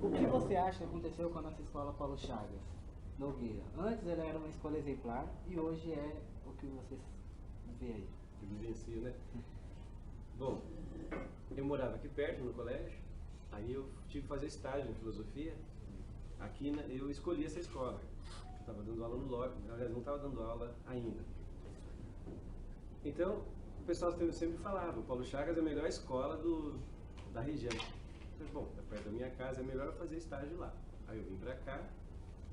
O que você acha que aconteceu com a nossa escola Paulo Chagas Nogueira? Antes ela era uma escola exemplar e hoje é o que você vê aí. Que vivencia, né? Bom, eu morava aqui perto, no colégio, aí eu tive que fazer estágio em filosofia. Aqui eu escolhi essa escola. Eu estava dando aula no LOG, aliás, não estava dando aula ainda. Então, o pessoal sempre falava, o Paulo Chagas é a melhor escola da região. Mas, bom, é perto da minha casa, é melhor eu fazer estágio lá. Aí eu vim pra cá,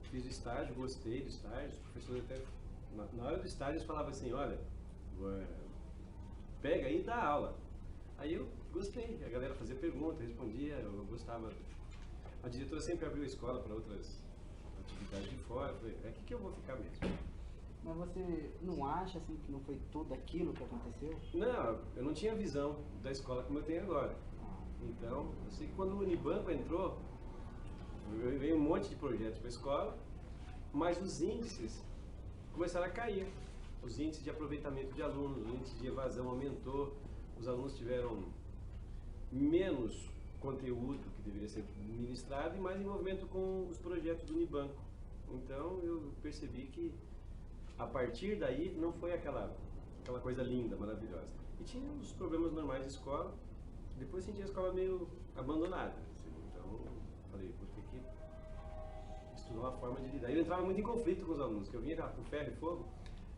fiz o estágio, gostei do estágio, os professores até, na hora do estágio eles falavam assim, olha, pega aí e dá aula. Aí eu gostei, a galera fazia pergunta, respondia, eu gostava. A diretora sempre abriu a escola para outras atividades de fora, eu falei, é aqui que eu vou ficar mesmo. Mas você não acha assim que não foi tudo aquilo que aconteceu? Não, eu não tinha visão da escola como eu tenho agora. Então, eu sei que quando o Unibanco entrou, veio um monte de projetos para a escola, mas os índices começaram a cair. Os índices de aproveitamento de alunos, o índice de evasão aumentou, os alunos tiveram menos conteúdo que deveria ser ministrado e mais envolvimento com os projetos do Unibanco. Então eu percebi que a partir daí não foi aquela coisa linda, maravilhosa. E tinha os problemas normais de escola, depois senti a escola meio abandonada. Assim, então falei, vou ter que estudar uma forma de lidar. Eu entrava muito em conflito com os alunos, que eu vinha com ferro e fogo,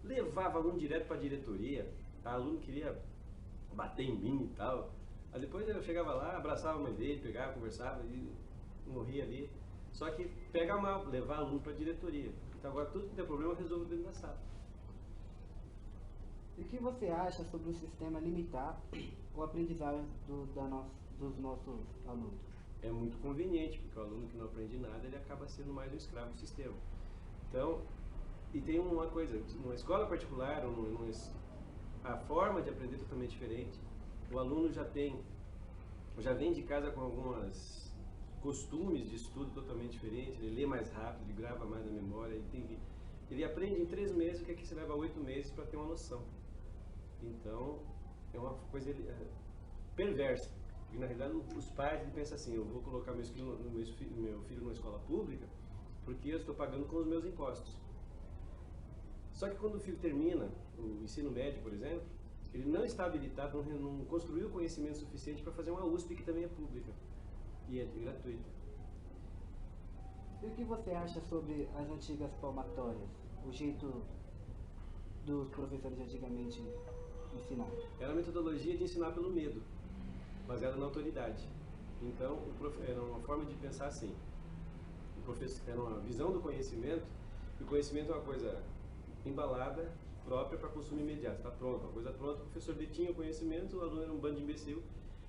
levava aluno direto para a diretoria, o aluno queria bater em mim e tal. Aí depois eu chegava lá, abraçava a mãe dele, pegava, conversava e morria ali. Só que pega mal, levar aluno para a diretoria. Então agora tudo que tem problema eu resolvo dentro da sala. E o que você acha sobre o sistema limitar o aprendizado dos nossos alunos? É muito conveniente, porque o aluno que não aprende nada, ele acaba sendo mais um escravo do sistema. Então, e tem uma coisa, numa escola particular, a forma de aprender é totalmente diferente. O aluno já vem de casa com alguns costumes de estudo totalmente diferentes, ele lê mais rápido, ele grava mais na memória, ele aprende em 3 meses o que aqui se leva 8 meses para ter uma noção. Então, é uma coisa perversa. Porque, na realidade, os pais pensam assim, eu vou colocar meu filho numa escola pública porque eu estou pagando com os meus impostos. Só que quando o filho termina o ensino médio, por exemplo, ele não está habilitado, não construiu conhecimento suficiente para fazer uma USP que também é pública e é gratuita. E o que você acha sobre as antigas palmatórias? O jeito dos professores antigamente ensinar? Era a metodologia de ensinar pelo medo, baseada na autoridade. Então, era uma forma de pensar assim. Era uma visão do conhecimento, e o conhecimento é uma coisa embalada, própria para consumo imediato. Está pronto, uma coisa pronta, o professor detinha o conhecimento, o aluno era um bando de imbecil,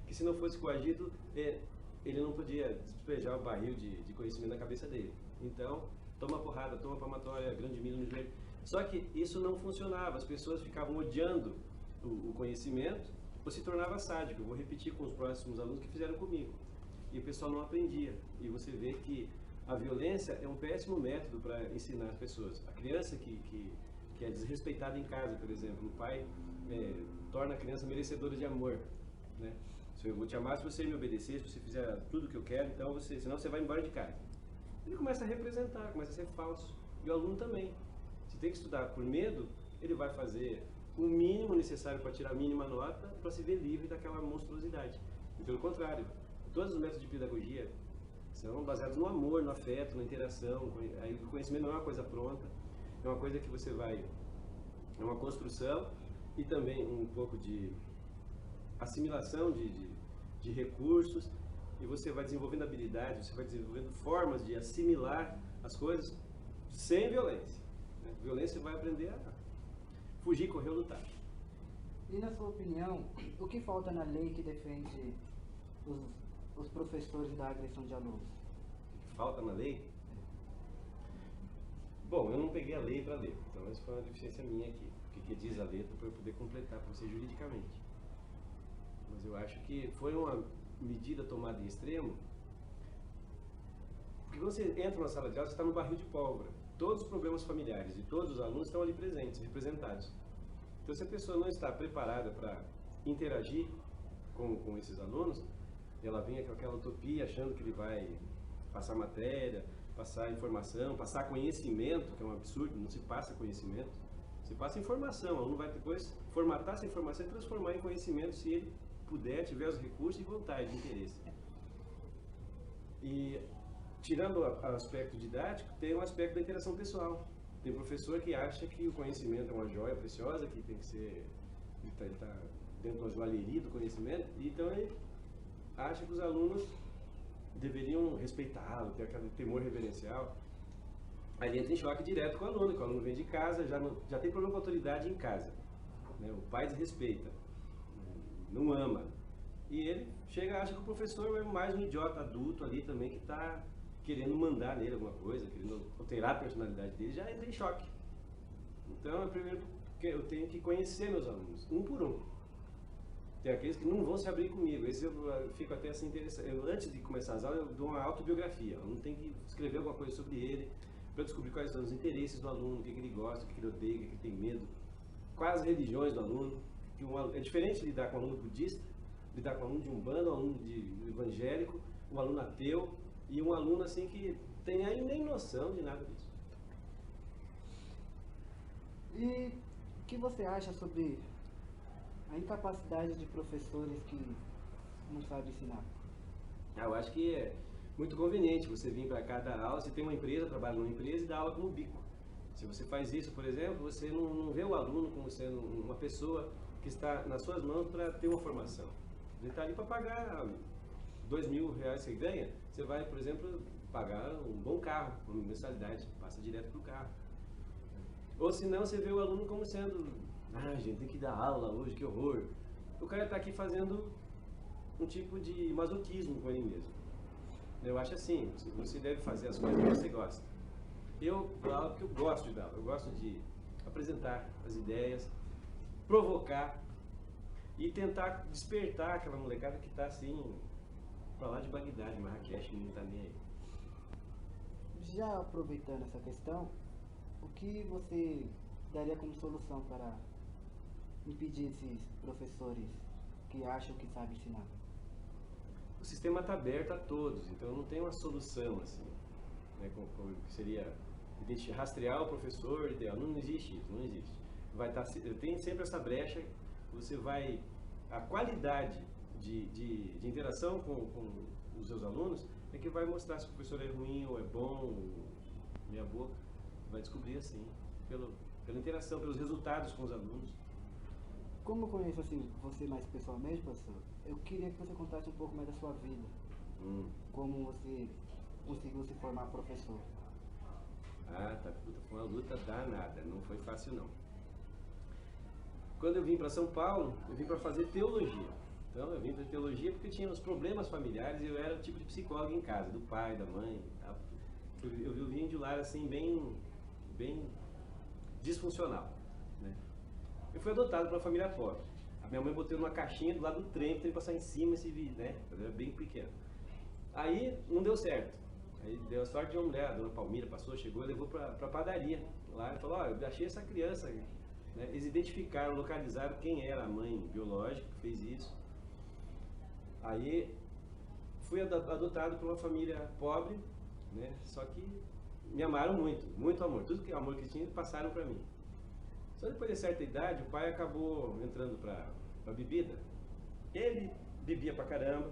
que se não fosse coagido, ele não podia despejar o barril de conhecimento na cabeça dele. Então, toma porrada, toma palmatória, grande milho no joelho. Só que isso não funcionava, as pessoas ficavam odiando o conhecimento, ou se tornava sádico. Eu vou repetir com os próximos alunos que fizeram comigo. E o pessoal não aprendia. E você vê que a violência é um péssimo método para ensinar as pessoas. A criança que é desrespeitada em casa, por exemplo, o pai torna a criança merecedora de amor, né? Se eu vou te amar se você me obedecer, se você fizer tudo o que eu quero, então senão você vai embora de casa. Ele começa a representar, começa a ser falso. E o aluno também. Se tem que estudar por medo, ele vai fazer o mínimo necessário para tirar a mínima nota para se ver livre daquela monstruosidade. E pelo contrário, todos os métodos de pedagogia são baseados no amor, no afeto, na interação. Aí o conhecimento não é uma coisa pronta, é uma coisa que você vai... É uma construção e também um pouco de assimilação de recursos, e você vai desenvolvendo habilidades, você vai desenvolvendo formas de assimilar as coisas sem violência, né? Violência vai aprender a fugir, correr ou lutar. E na sua opinião, o que falta na lei que defende os professores da agressão de alunos? O que falta na lei? Bom, eu não peguei a lei para ler, então essa foi uma deficiência minha aqui. O que diz a letra para eu poder completar para você juridicamente. Mas eu acho que foi uma medida tomada em extremo, porque quando você entra na sala de aula, você está no barril de pólvora. Todos os problemas familiares de todos os alunos estão ali presentes, representados. Então, se a pessoa não está preparada para interagir com esses alunos, ela vem com aquela utopia achando que ele vai passar matéria, passar informação, passar conhecimento, que é um absurdo, não se passa conhecimento, se passa informação. O aluno vai depois formatar essa informação e transformar em conhecimento se ele puder, tiver os recursos e vontade, interesse. E tirando o aspecto didático, tem um aspecto da interação pessoal. Tem professor que acha que o conhecimento é uma joia preciosa, que tem que ser, ele está dentro de uma joalheria do conhecimento, e então ele acha que os alunos deveriam respeitá-lo, ter aquele temor reverencial. Aí ele entra em choque direto com o aluno vem de casa, já tem problema com a autoridade em casa, né? O pai desrespeita, não ama, e ele chega e acha que o professor é mais um idiota adulto ali também que está querendo mandar nele alguma coisa, querendo alterar a personalidade dele, já entra em choque. Então, primeiro eu tenho que conhecer meus alunos, um por um. Tem aqueles que não vão se abrir comigo, esse eu fico até assim interessado. Antes de começar as aulas, eu dou uma autobiografia. O aluno tem que escrever alguma coisa sobre ele, para descobrir quais são os interesses do aluno, o que ele gosta, o que ele odeia, o que ele tem medo, quais as religiões do aluno. É diferente lidar com um aluno budista, lidar com um aluno de umbanda, um aluno de evangélico, um aluno ateu, e um aluno assim que tem aí nem noção de nada disso. E o que você acha sobre a incapacidade de professores que não sabem ensinar? Eu acho que é muito conveniente você vir para cá dar aula. Você tem uma empresa, trabalha numa empresa e dá aula como bico. Se você faz isso, por exemplo, você não vê o aluno como sendo uma pessoa que está nas suas mãos para ter uma formação. Ele está ali para pagar R$2.000 que você ganha, você vai, por exemplo, pagar um bom carro, uma mensalidade, passa direto para o carro. Ou senão você vê o aluno como sendo, gente, tem que dar aula hoje, que horror. O cara está aqui fazendo um tipo de masoquismo com ele mesmo. Eu acho assim, você deve fazer as coisas que você gosta. Eu dou aula porque eu gosto de dar aula, eu gosto de apresentar as ideias, provocar e tentar despertar aquela molecada que está assim, pra lá de Bagdá, de Marrakech, não está nem aí. Já aproveitando essa questão, o que você daria como solução para impedir esses professores que acham que sabem ensinar? O sistema está aberto a todos, então não tem uma solução assim, né, como seria rastrear o professor ideal. Não existe isso, não existe. Tem sempre essa brecha, você vai, a qualidade de interação com os seus alunos é que vai mostrar se o professor é ruim ou é bom, meia boca. Vai descobrir assim, pela interação, pelos resultados com os alunos. Como eu conheço assim, você mais pessoalmente, professor, eu queria que você contasse um pouco mais da sua vida. Como você conseguiu se formar professor. Foi uma luta danada, não foi fácil não. Quando eu vim para São Paulo, eu vim para fazer teologia. Então eu vim para teologia porque eu tinha uns problemas familiares e eu era o tipo de psicólogo em casa, do pai, da mãe e tal. Eu vim de um lar assim bem disfuncional, né? Eu fui adotado por uma família pobre. A minha mãe botou numa caixinha do lado do trem, para ele passar em cima, né? Eu era bem pequeno. Aí não deu certo. Aí deu a sorte de uma mulher, a dona Palmira passou, chegou e levou para a padaria. Lá e falou, eu achei essa criança, né? Eles identificaram, localizaram quem era a mãe biológica que fez isso. Aí fui adotado por uma família pobre, né? Só que me amaram muito, muito amor. Tudo que amor que tinha, passaram para mim. Só depois de certa idade, o pai acabou entrando para bebida. Ele bebia pra caramba.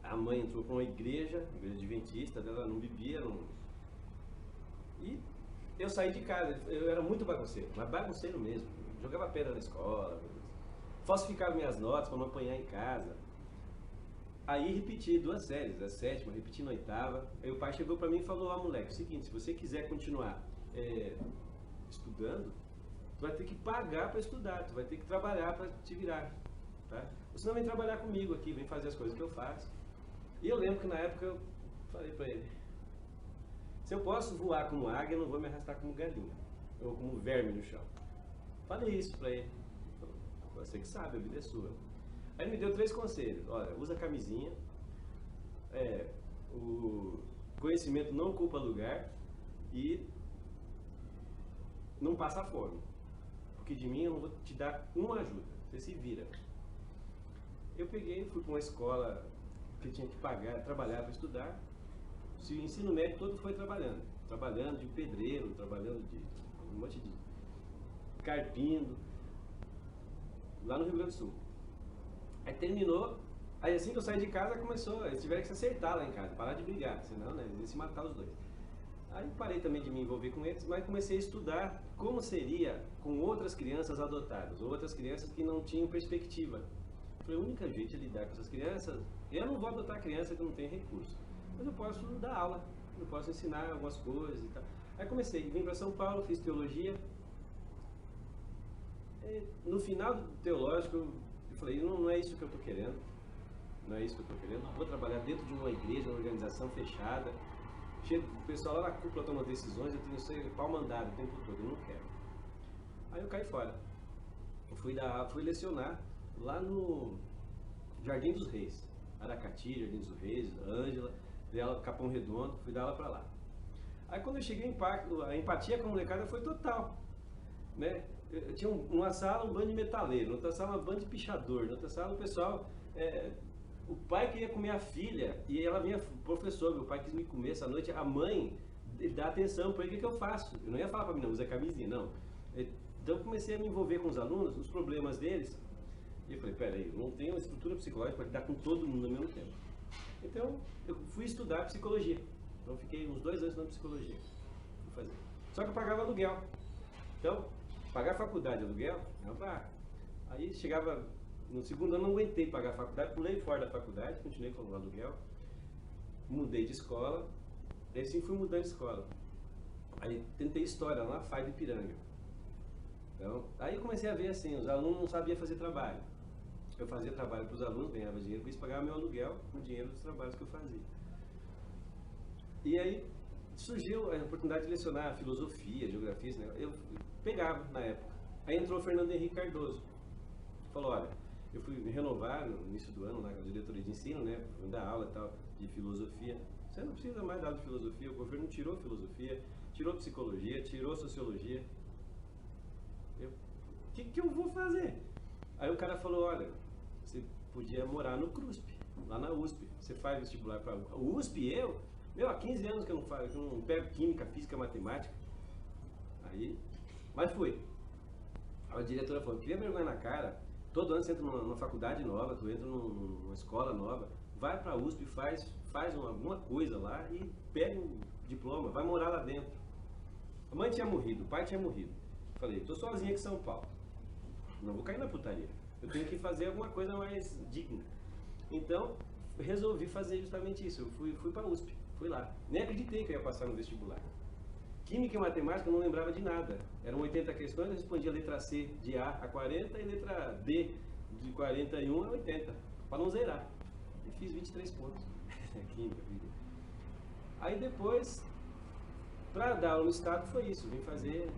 A mãe entrou para uma igreja adventista, ela não bebia, E eu saí de casa, eu era muito bagunceiro, mas bagunceiro mesmo. Jogava pedra na escola, falsificava minhas notas para não apanhar em casa. Aí repeti 2 séries, a 7ª, repeti na 8ª. Aí o pai chegou para mim e falou, moleque, é o seguinte, se você quiser continuar estudando, tu vai ter que pagar para estudar, tu vai ter que trabalhar para te virar, tá? Você não vem trabalhar comigo aqui, vem fazer as coisas que eu faço. E eu lembro que na época eu falei para ele, se eu posso voar como águia, eu não vou me arrastar como galinha, ou como verme no chão. Falei isso para ele. Você que sabe, a vida é sua. Aí ele me deu 3 conselhos. Olha, usa camisinha, o conhecimento não ocupa lugar e não passa fome. Porque de mim eu não vou te dar uma ajuda, você se vira. Eu peguei, fui para uma escola que tinha que pagar, trabalhar para estudar. Se o ensino médio todo foi trabalhando de pedreiro, trabalhando de um monte de carpindo, lá no Rio Grande do Sul. Aí terminou, aí assim que eu saí de casa começou, eles tiveram que se acertar lá em casa, parar de brigar, senão, né, eles iam se matar os dois. Aí parei também de me envolver com eles, mas comecei a estudar como seria com outras crianças adotadas, outras crianças que não tinham perspectiva. Falei, o único jeito de lidar com essas crianças, eu não vou adotar criança que não tem recurso, mas eu posso dar aula, eu posso ensinar algumas coisas e tal. Aí comecei, vim para São Paulo, fiz teologia. E no final do teológico, eu falei, não é isso que eu estou querendo, não é isso que eu estou querendo, vou trabalhar dentro de uma igreja, uma organização fechada. O pessoal lá na cúpula toma decisões, eu tenho que ser pau mandado o tempo todo, eu não quero. Aí eu caí fora. Eu fui lecionar lá no Jardim dos Reis, Aracati, Jardim dos Reis, Ângela, dela Capão Redondo, fui dar aula pra lá. Aí quando eu cheguei, a empatia com a molecada foi total, né? Eu tinha uma sala, um bando de metaleiro, noutra sala, um bando de pichador, noutra sala o pessoal... o pai queria comer a filha e ela vinha, professor, meu pai quis me comer essa noite, a mãe dá atenção para ele, o que eu faço? Eu não ia falar para mim, não, usa camisinha, não. Então eu comecei a me envolver com os alunos, os problemas deles, e eu falei, peraí, eu não tenho uma estrutura psicológica para lidar com todo mundo ao mesmo tempo. Então eu fui estudar psicologia, então fiquei uns 2 anos estudando psicologia, fui fazer. Só que eu pagava aluguel, então pagar faculdade e aluguel, aí chegava... No segundo ano não aguentei pagar a faculdade, pulei fora da faculdade, continuei com o aluguel, mudei de escola, e assim fui mudando de escola. Aí tentei história lá na FAI de Ipiranga. Então, aí eu comecei a ver assim, os alunos não sabiam fazer trabalho. Eu fazia trabalho para os alunos, ganhava dinheiro com isso, pagava meu aluguel com o dinheiro dos trabalhos que eu fazia. E aí surgiu a oportunidade de lecionar filosofia, geografia, né? Eu pegava na época. Aí entrou o Fernando Henrique Cardoso. Falou, olha, eu fui me renovar no início do ano na diretoria de ensino, né, fui dar aula e tal, de filosofia. Você não precisa mais dar aula de filosofia, o governo tirou filosofia, tirou psicologia, tirou sociologia. O que eu vou fazer? Aí o cara falou, olha, você podia morar no CRUSP, lá na USP. Você faz vestibular para a USP, há 15 anos que eu não pego química, física, matemática. Aí, mas fui. A diretora falou, cria vergonha na cara. Todo ano você entra numa faculdade nova, tu entra numa escola nova, vai para a USP, faz alguma coisa lá e pega o diploma, vai morar lá dentro. A mãe tinha morrido, o pai tinha morrido. Falei, tô sozinha aqui em São Paulo, não vou cair na putaria, eu tenho que fazer alguma coisa mais digna. Então, resolvi fazer justamente isso, eu fui para a USP, fui lá. Nem acreditei que eu ia passar no vestibular. Química e matemática eu não lembrava de nada. Eram 80 questões, eu respondia a letra C de A a 40 e letra D de 41 a 80, para não zerar. E fiz 23 pontos. Química, física. Aí depois, para dar aula no estado foi isso, vim fazer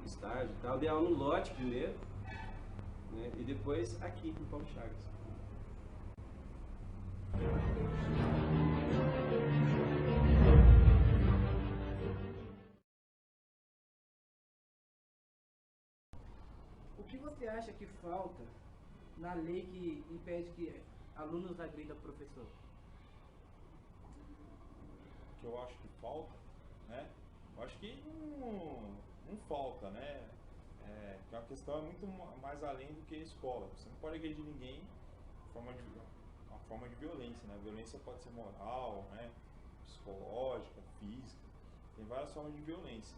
estágio e tal. Dei aula no lote primeiro, né, e depois aqui no Paulo Chagas. O que você acha que falta na lei que impede que alunos agridam professor? O que eu acho que falta, né? Eu acho que não falta, né? Que a questão é muito mais além do que a escola. Você não pode agredir ninguém de uma forma de violência, né? A violência pode ser moral, né? Psicológica, física. Tem várias formas de violência.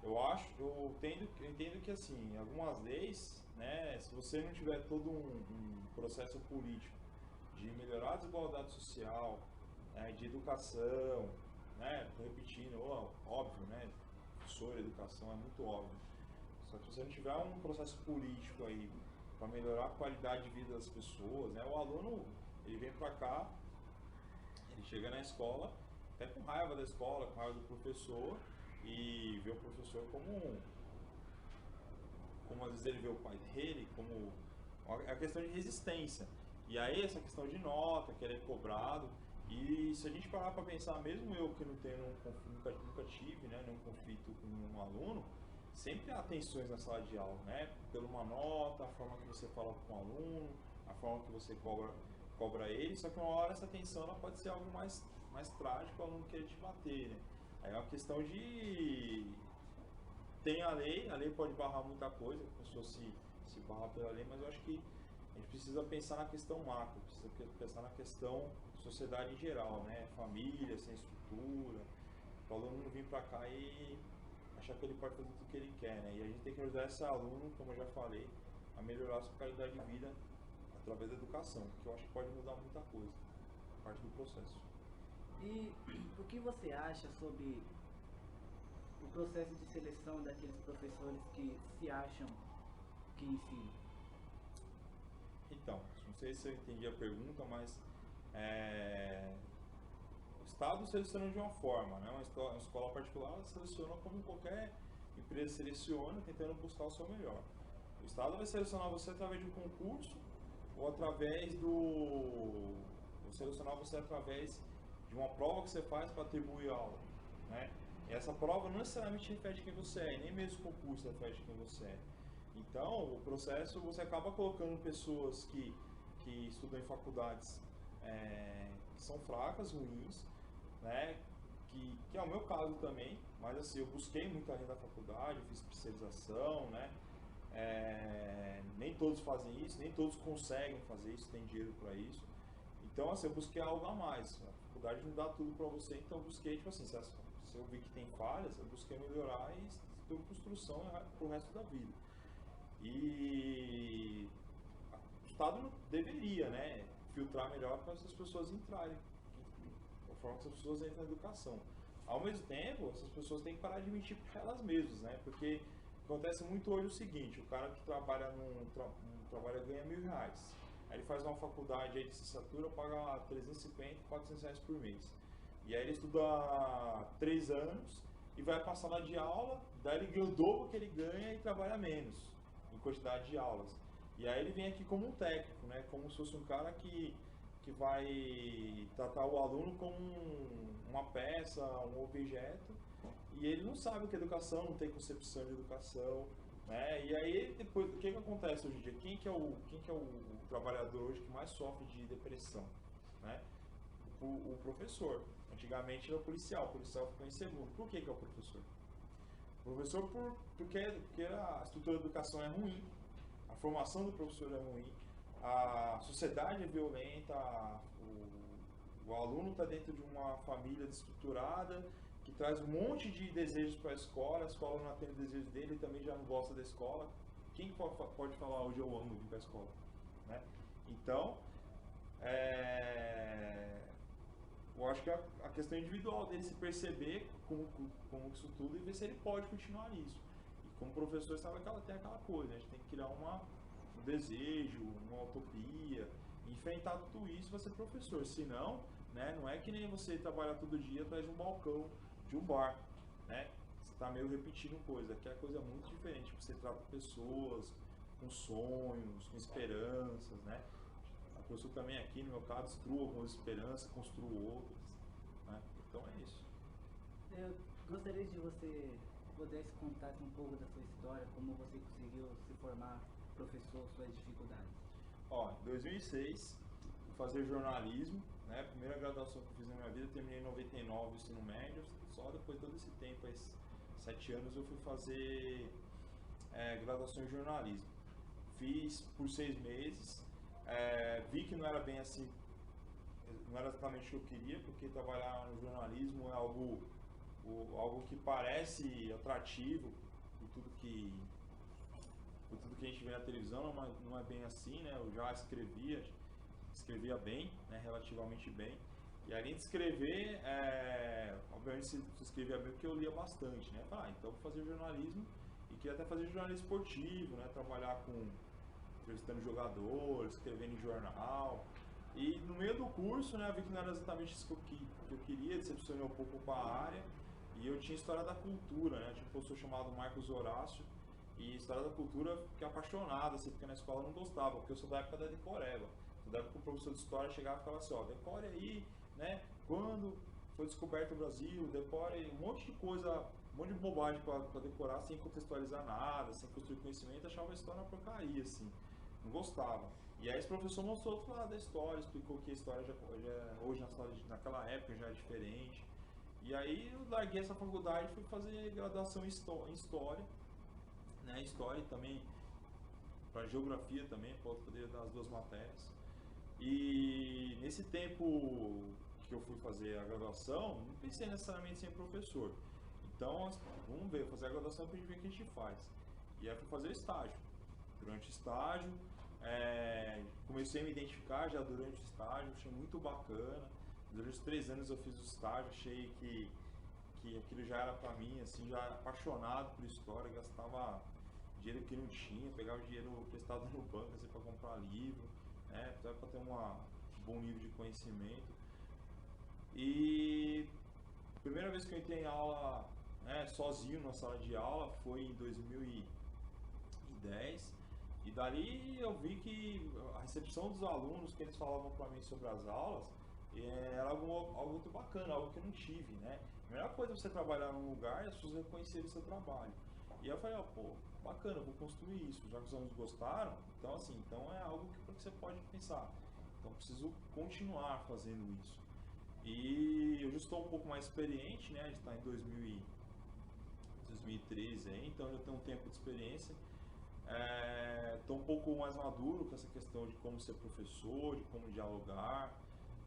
Eu entendo que assim, algumas leis, né, se você não tiver todo um processo político de melhorar a desigualdade social, né, de educação, né, tô repetindo, óbvio, né, professor, educação é muito óbvio. Só que se você não tiver um processo político aí para melhorar a qualidade de vida das pessoas, né, o aluno, ele vem para cá, ele chega na escola, até com raiva da escola, com raiva do professor, e vê o professor como às vezes ele vê o pai dele, como a questão de resistência. E aí essa questão de nota, querer cobrado, e se a gente parar para pensar, mesmo eu que não tenho nunca tive, né, nenhum conflito com um aluno, sempre há tensões na sala de aula, né, pela uma nota, a forma que você fala com o aluno, a forma que você cobra ele, só que uma hora essa tensão ela pode ser algo mais mais trágico o aluno querer te bater, né? Aí é uma questão de... Tem a lei pode barrar muita coisa, a pessoa se barrar pela lei, mas eu acho que a gente precisa pensar na questão macro, precisa pensar na questão sociedade em geral, né? Família, sem estrutura, o aluno não vir para cá e achar que ele pode fazer tudo o que ele quer, né? E a gente tem que ajudar esse aluno, como eu já falei, a melhorar a sua qualidade de vida através da educação, que eu acho que pode mudar muita coisa, parte do processo. E o que você acha sobre o processo de seleção daqueles professores que se acham que ensinam? Então, não sei se eu entendi a pergunta, mas o Estado seleciona de uma forma, né? Uma escola particular seleciona como qualquer empresa seleciona, tentando buscar o seu melhor. O Estado vai selecionar você através de um concurso ou através do... Vou selecionar você através de uma prova que você faz para atribuir aula, né? E essa prova não necessariamente reflete quem você é, nem mesmo o concurso reflete quem você é. Então, o processo, você acaba colocando pessoas que estudam em faculdades que são fracas, ruins, né? Que é o meu caso também, mas assim, eu busquei muito além da faculdade, fiz especialização, né? Nem todos fazem isso, nem todos conseguem fazer isso, tem dinheiro para isso. Então, assim, eu busquei algo a mais. A faculdade não dá tudo para você, então eu busquei, tipo assim, se eu vi que tem falhas, eu busquei melhorar e estou em construção pro resto da vida. E o Estado deveria, né, filtrar melhor para essas pessoas entrarem, da forma que essas pessoas entram na educação. Ao mesmo tempo, essas pessoas têm que parar de mentir para elas mesmas, né, porque acontece muito hoje o seguinte: o cara que trabalha num trabalho ganha R$1.000, aí ele faz uma faculdade aí de licenciatura, paga 350, R$400 por mês. E aí ele estuda 3 anos e vai passar na de aula, daí ele ganha o dobro que ele ganha e trabalha menos em quantidade de aulas. E aí ele vem aqui como um técnico, né? Como se fosse um cara que vai tratar o aluno como uma peça, um objeto, e ele não sabe o que é educação, não tem concepção de educação, né? E aí depois, o que acontece hoje em dia? Quem que é o trabalhador hoje que mais sofre de depressão, né? O professor. Antigamente era o policial ficou em segundo. Por que é o professor? O professor porque a estrutura da educação é ruim, a formação do professor é ruim, a sociedade é violenta, o aluno está dentro de uma família desestruturada, que traz um monte de desejos para a escola não atende o desejo dele, ele também já não gosta da escola. Quem pode falar hoje eu amo vir para a escola, né? Então, eu acho que a questão individual dele se perceber como isso tudo e ver se ele pode continuar nisso. E como professor, sabe que ela tem aquela coisa, a gente tem que criar um desejo, uma utopia, enfrentar tudo isso para ser professor. Senão, né, não é que nem você trabalhar todo dia atrás de um balcão, de um bar, né? Você está meio repetindo coisa, que é coisa muito diferente. Você trata pessoas com sonhos, com esperanças, né? A pessoa também aqui, no meu caso, destrua algumas esperanças, construa outras, né? Então é isso. Eu gostaria de você pudesse contar um pouco da sua história, como você conseguiu se formar professor, suas dificuldades. Ó, em 2006, fui fazer jornalismo, né? A primeira graduação que eu fiz na minha vida, terminei em 99 o ensino médio, só depois de todo esse tempo, 7 anos, eu fui fazer graduação em jornalismo. Fiz por 6 meses, vi que não era bem assim, não era exatamente o que eu queria, porque trabalhar no jornalismo é algo que parece atrativo por tudo que a gente vê na televisão, não é bem assim, né? Eu já escrevia bem, né? Relativamente bem. E além de escrever, obviamente se escrevia bem porque eu lia bastante, né? Então vou fazer jornalismo, e queria até fazer jornalismo esportivo, né? Trabalhar entrevistando jogadores, escrevendo em jornal. E no meio do curso, né, eu vi que não era exatamente isso que eu queria, decepcionei um pouco com a área. E eu tinha História da Cultura, né? Tinha um professor chamado Marcos Horácio, e História da Cultura eu fiquei apaixonado, assim, porque na escola eu não gostava, porque eu sou da época da decoreba. Da época que o professor de História chegava e falava assim, ó, decore aí, né, quando foi descoberto o Brasil, decore um monte de coisa, um monte de bobagem para decorar, sem contextualizar nada, sem construir conhecimento, achava a história uma porcaria, assim. não gostava. E aí esse professor mostrou outro lado da história, explicou que a história hoje naquela época já é diferente. E aí eu larguei essa faculdade e fui fazer graduação em História, né? História e também para Geografia também, para poder dar as duas matérias. E nesse tempo que eu fui fazer a graduação, não pensei necessariamente em ser professor. Então, vamos ver, fazer a graduação para ver o que a gente faz. E aí fui fazer o estágio. Durante o estágio, comecei a me identificar já durante o estágio, achei muito bacana. Durante os 3 anos eu fiz o estágio, achei que aquilo já era para mim, assim, já apaixonado por história, gastava dinheiro que não tinha, pegava dinheiro prestado no banco assim, para comprar livro, né, para ter um bom nível de conhecimento. E a primeira vez que eu entrei em aula, né, sozinho na sala de aula foi em 2010. E dali eu vi que a recepção dos alunos, que eles falavam para mim sobre as aulas, era algo muito bacana, algo que eu não tive, né? A melhor coisa é você trabalhar num lugar e as pessoas reconhecerem o seu trabalho. E aí eu falei, pô, bacana, eu vou construir isso, já que os alunos gostaram, então assim, então é algo que você pode pensar. Então eu preciso continuar fazendo isso. E eu já estou um pouco mais experiente, né? A gente está em 2013 aí, então eu já tenho um tempo de experiência. Estou um pouco mais maduro com essa questão de como ser professor, de como dialogar,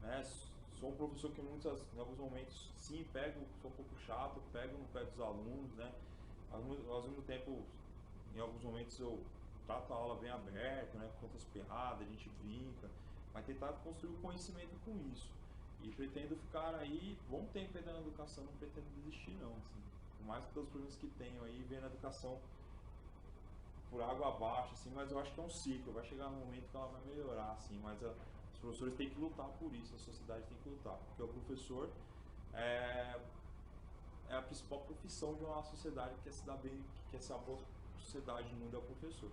né? Sou um professor que em alguns momentos, sim, sou um pouco chato, pego no pé dos alunos, né? Ao mesmo tempo, em alguns momentos eu trato a aula bem aberta, né? Conto as piadas, a gente brinca, mas tentar construir o conhecimento com isso. E pretendo ficar aí bom tempo ainda na educação, não pretendo desistir não, assim. Por mais que todos os problemas que tenho aí, vem na educação por água abaixo, assim, mas eu acho que é um ciclo, vai chegar um momento que ela vai melhorar, assim, mas os professores têm que lutar por isso, a sociedade tem que lutar, porque o professor é a principal profissão de uma sociedade que quer se dar bem, que quer ser uma boa sociedade no mundo, é o professor.